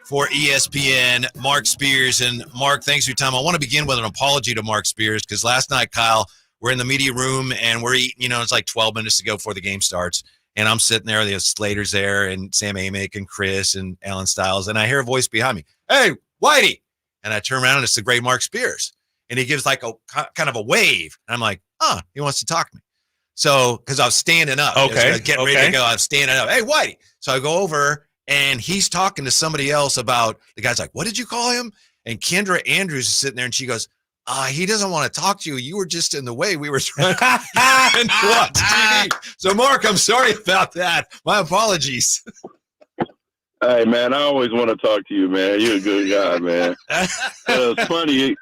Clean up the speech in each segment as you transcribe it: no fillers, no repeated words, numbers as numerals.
for ESPN, Marc Spears. And Marc, thanks for your time. I want to begin with an apology to Marc Spears because last night, Kyle, we're in the media room and we're eating, it's like 12 minutes to go before the game starts. And I'm sitting there, the Slater's there and Sam Amick and Chris and Alan Stiles. And I hear a voice behind me, "Hey, Whitey." And I turn around and it's the great Marc Spears. And he gives like a kind of a wave. And I'm like, he wants to talk to me. So, because I was standing up. Okay. I was getting ready to go. I was standing up. "Hey, Whitey." So I go over and he's talking to somebody else about, the guy's like, "What did you call him?" And Kendra Andrews is sitting there and she goes, "He doesn't want to talk to you. You were just in the way. We were trying to watch TV." So, Marc, I'm sorry about that. My apologies. Hey, man, I always want to talk to you, man. You're a good guy, man. It's funny.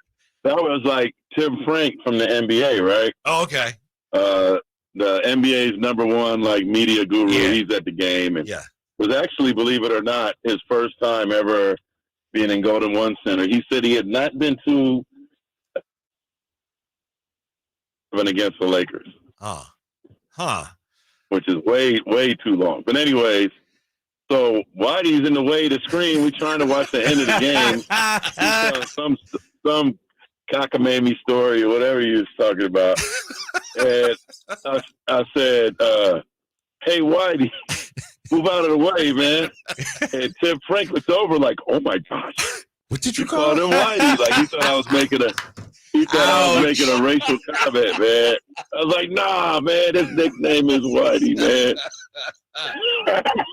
That was like Tim Frank from the NBA, right? Oh, okay. The NBA's #1 like media guru. Yeah. He's at the game, and was actually, believe it or not, his first time ever being in Golden One Center. He said he had not been to against the Lakers. Which is way, way too long. But anyways, so Whitey's in the way to screen. We're trying to watch the end of the game. He's telling some cockamamie story or whatever he was talking about. And I said, "Hey, Whitey, move out of the way, man." And Tim Frank looked over like, "Oh my gosh, what did you call him Whitey?" Like he thought I was making a racial comment, man. I was like, "Nah, man, his nickname is Whitey, man."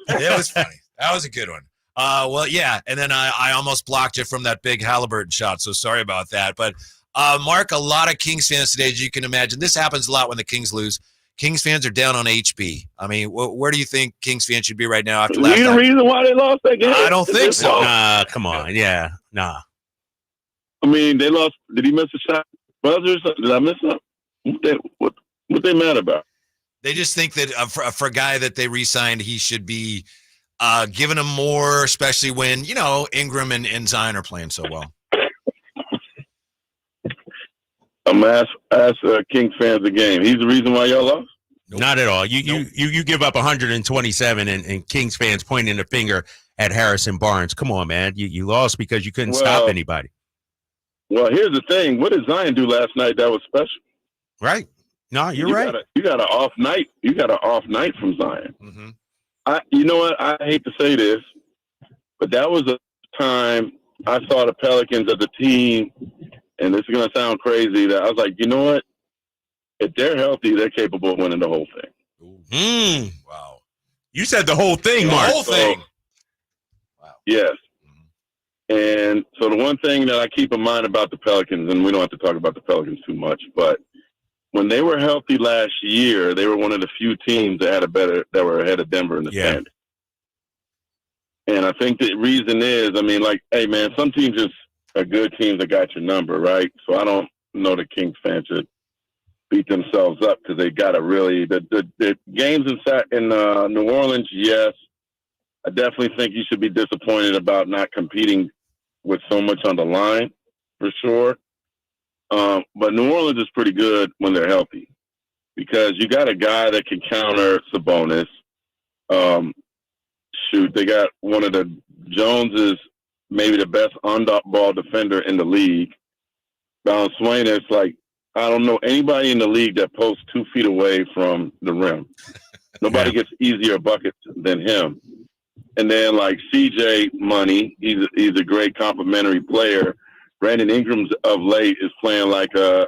That was funny. That was a good one. Well, yeah, and then I almost blocked you from that big Halliburton shot, so sorry about that. But, Marc, a lot of Kings fans today, as you can imagine, this happens a lot when the Kings lose. Kings fans are down on HB. I mean, where do you think Kings fans should be right now after last night? The reason why they lost that game? I don't think so. Nah, come on. Yeah, nah. I mean, they lost. Did he miss a shot? Buzzer or something? Did I miss something? What they mad about? They just think that for a guy that they re-signed, he should be giving him more, especially when, Ingram and Zion are playing so well. I'm ask Kings fans the game. He's the reason why y'all lost? Nope. Not at all. You give up 127 and Kings fans pointing the finger at Harrison Barnes. Come on, man. You lost because you couldn't stop anybody. Well, here's the thing. What did Zion do last night that was special? Right. No, you're right. You got an off night. You got an off night from Zion. Mm-hmm. You know what? I hate to say this, but that was a time I saw the Pelicans as a team, and this is going to sound crazy, that I was like, you know what? If they're healthy, they're capable of winning the whole thing. Wow. You said the whole thing, Marc. The whole thing. Wow. Yes. And so the one thing that I keep in mind about the Pelicans, and we don't have to talk about the Pelicans too much, but when they were healthy last year, they were one of the few teams that were ahead of Denver in the standings. And I think the reason is, I mean, like, hey, man, some teams just are good teams that got your number, right? So I don't know the Kings fans should beat themselves up because they got to really the games in New Orleans. Yes, I definitely think you should be disappointed about not competing with so much on the line, for sure. But New Orleans is pretty good when they're healthy because you got a guy that can counter Sabonis. They got one of the Jones is maybe the best on-ball defender in the league. Swain is like, I don't know anybody in the league that posts 2 feet away from the rim. Nobody gets easier buckets than him. And then like CJ Money, he's a great complimentary player. Brandon Ingram's of late is playing like a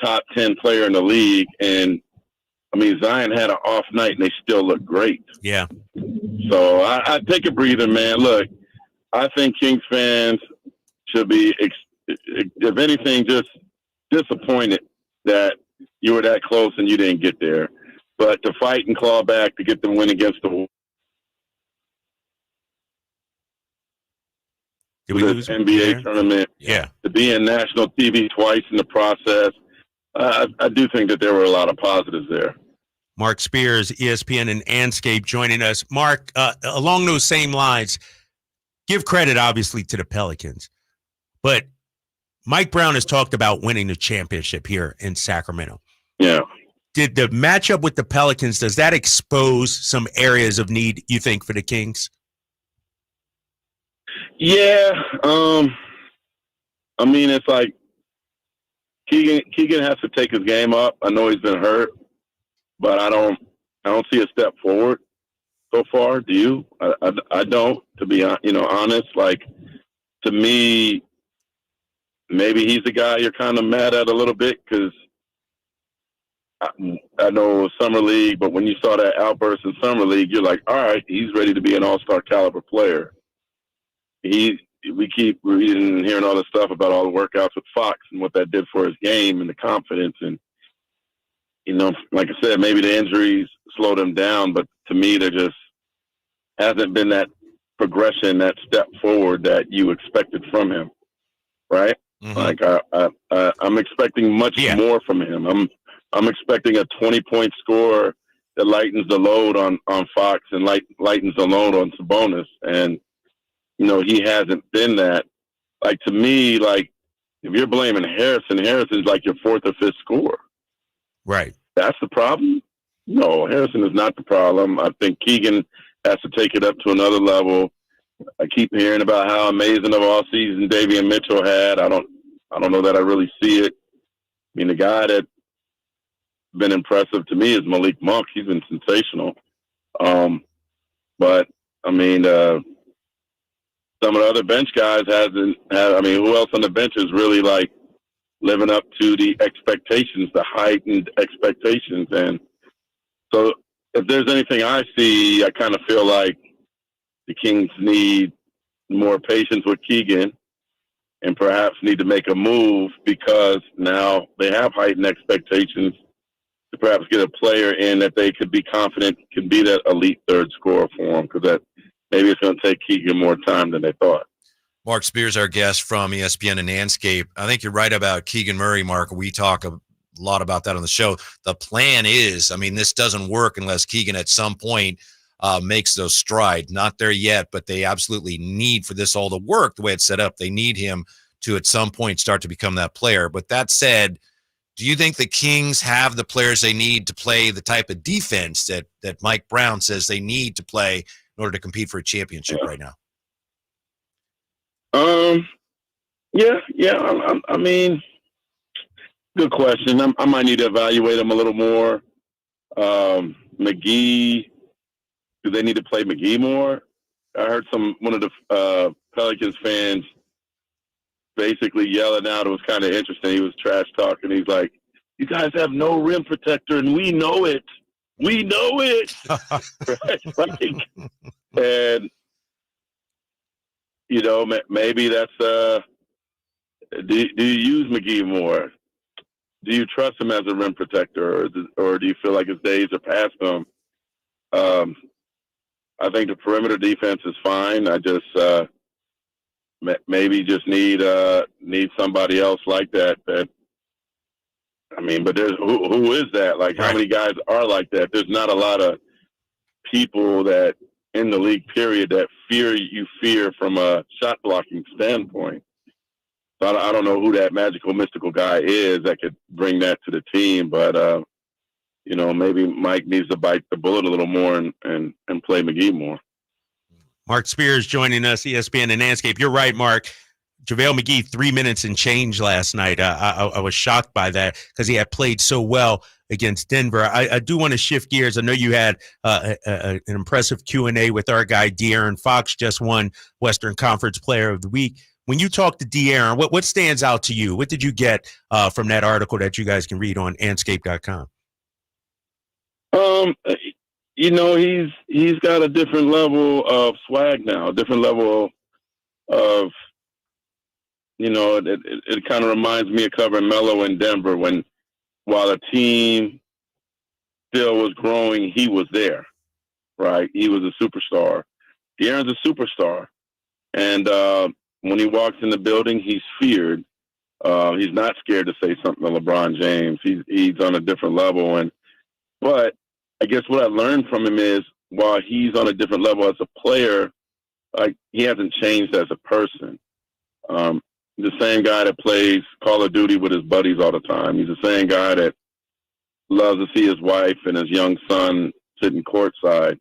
top 10 player in the league. And I mean, Zion had an off night and they still look great. Yeah. So I take a breather, man. Look, I think Kings fans should be, if anything, just disappointed that you were that close and you didn't get there. But to fight and claw back to get the win against the NBA tournament, to be in national TV twice in the process, I do think that there were a lot of positives there. Marc Spears, ESPN and Anscape joining us. Marc, along those same lines, give credit, obviously, to the Pelicans. But Mike Brown has talked about winning the championship here in Sacramento. Yeah. Did the matchup with the Pelicans, does that expose some areas of need, you think, for the Kings? Yeah. I mean, it's like Keegan has to take his game up. I know he's been hurt, but I don't see a step forward so far. Do you? I don't, to be honest. Like, to me, maybe he's the guy you're kind of mad at a little bit because I know Summer League, but when you saw that outburst in Summer League, you're like, all right, he's ready to be an all-star caliber player. We keep reading and hearing all this stuff about all the workouts with Fox and what that did for his game and the confidence. And, like I said, maybe the injuries slowed him down, but to me, there just hasn't been that progression, that step forward that you expected from him, right? Mm-hmm. Like I'm expecting much more from him. I'm expecting a 20-point score that lightens the load on Fox and lightens the load on Sabonis. And, he hasn't been that. Like, to me, like, if you're blaming Harrison's like your fourth or fifth scorer. Right. That's the problem? No, Harrison is not the problem. I think Keegan has to take it up to another level. I keep hearing about how amazing of all season Davion Mitchell had. I don't know that I really see it. I mean, the guy that's been impressive to me is Malik Monk. He's been sensational. But I mean, some of the other bench guys hasn't had. I mean, who else on the bench is really like living up to the expectations, the heightened expectations? And so, if there's anything I see, I kind of feel like the Kings need more patience with Keegan and perhaps need to make a move because now they have heightened expectations to perhaps get a player in that they could be confident can be that elite third scorer for them, because that maybe it's going to take Keegan more time than they thought. Marc Spears, our guest from ESPN and Anscape. I think you're right about Keegan Murray, Mark. We talk a lot about that on the show. The plan is, I mean, this doesn't work unless Keegan at some point makes those strides. Not there yet, but they absolutely need for this all to work the way it's set up. They need him to at some point start to become that player. But that said, do you think the Kings have the players they need to play the type of defense that Mike Brown says they need to play in order to compete for a championship right now? Yeah. I mean, good question. I might need to evaluate them a little more. McGee, do they need to play McGee more? I heard one of the Pelicans fans basically yelling out. It was kind of interesting. He was trash talking. He's like, "You guys have no rim protector, and we know it. We know it." Right? And maybe that's do you use McGee more? Do you trust him as a rim protector, or do you feel like his days are past him? I think the perimeter defense is fine. I just maybe just need somebody else like that. I mean, but there's who is that? Like, how many guys are like that? There's not a lot of people that in the league, period, that fear from a shot blocking standpoint. So I don't know who that magical, mystical guy is that could bring that to the team, but maybe Mike needs to bite the bullet a little more and play McGee more. Marc Spears joining us, ESPN and Anscape. You're right, Mark. JaVale McGee, 3 minutes and change last night. I was shocked by that because he had played so well against Denver. I do want to shift gears. I know you had an impressive Q&A with our guy, DeAaron. Fox just won Western Conference Player of the Week. When you talk to DeAaron, what stands out to you? What did you get from that article that you guys can read on Anscape.com? He's got a different level of swag now, a different level of it kind of reminds me of covering Melo in Denver while the team still was growing, he was there, right? He was a superstar. DeAaron's a superstar. And when he walks in the building, he's feared. He's not scared to say something to LeBron James. He's on a different level. But I guess what I learned from him is while he's on a different level as a player, like, he hasn't changed as a person. The same guy that plays Call of Duty with his buddies all the time. He's the same guy that loves to see his wife and his young son sitting courtside,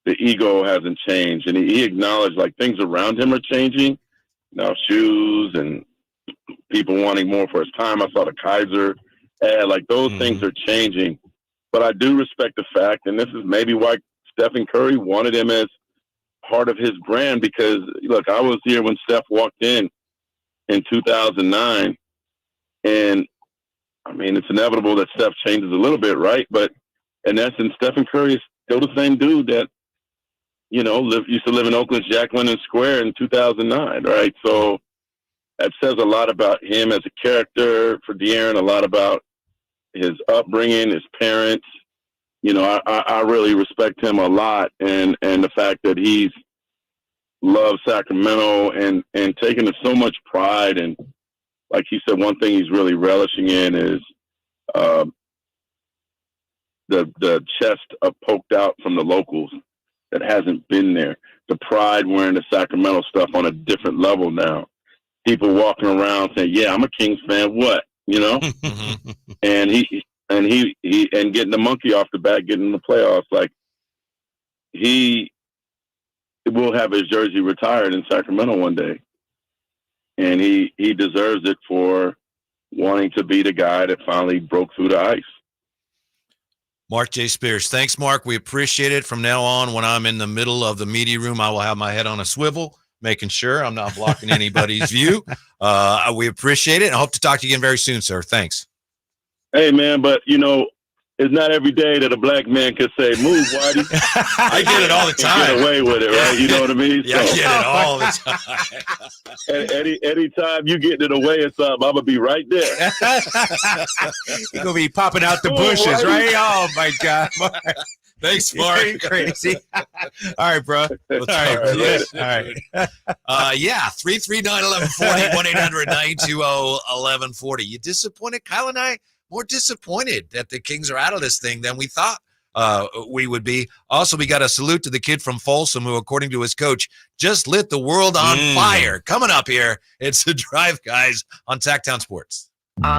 the ego hasn't changed. And he acknowledged, like, things around him are changing. Now, shoes and people wanting more for his time. I saw the Kaiser ad. Like, those things are changing. But I do respect the fact, and this is maybe why Stephen Curry wanted him as part of his brand, because, look, I was here when Steph walked in 2009, and, I mean, it's inevitable that Steph changes a little bit, right? But in essence, Stephen Curry is still the same dude that, you know, used to live in Oakland's Jack London Square in 2009, right? So that says a lot about him as a character, for DeAaron, a lot about his upbringing, his parents. You know, I really respect him a lot, and the fact that he's loved Sacramento and taken so much pride. And like he said, one thing he's really relishing in is the chest poked out from the locals that hasn't been there. The pride wearing the Sacramento stuff on a different level now. People walking around saying, "Yeah, I'm a Kings fan." What, you know? and he getting the monkey off the back, getting in the playoffs. Like, he will have his jersey retired in Sacramento one day, and he deserves it for wanting to be the guy that finally broke through the ice. Marc J. Spears. Thanks, Mark. We appreciate it. From now on, when I'm in the middle of the media room, I will have my head on a swivel, making sure I'm not blocking anybody's view. We appreciate it. I hope to talk to you again very soon, sir. Thanks. Hey, man, but, you know, it's not every day that a black man could say, "Move, Whitey." I get it all the time. Get away with it, right? You know what I mean? Yeah, I get it all the time. Anytime you get in the way of something, I'm going to be right there. You're going to be popping out the bushes, right? Oh, my God. Thanks, Mark. Crazy. All right, bro. All right. Yeah, 339-1140, 1-800-920-1140. You disappointed? Kyle and I more disappointed that the Kings are out of this thing than we thought we would be. Also, we got a salute to the kid from Folsom who, according to his coach, just lit the world on fire. Coming up here, it's the Drive Guys on Sactown Sports.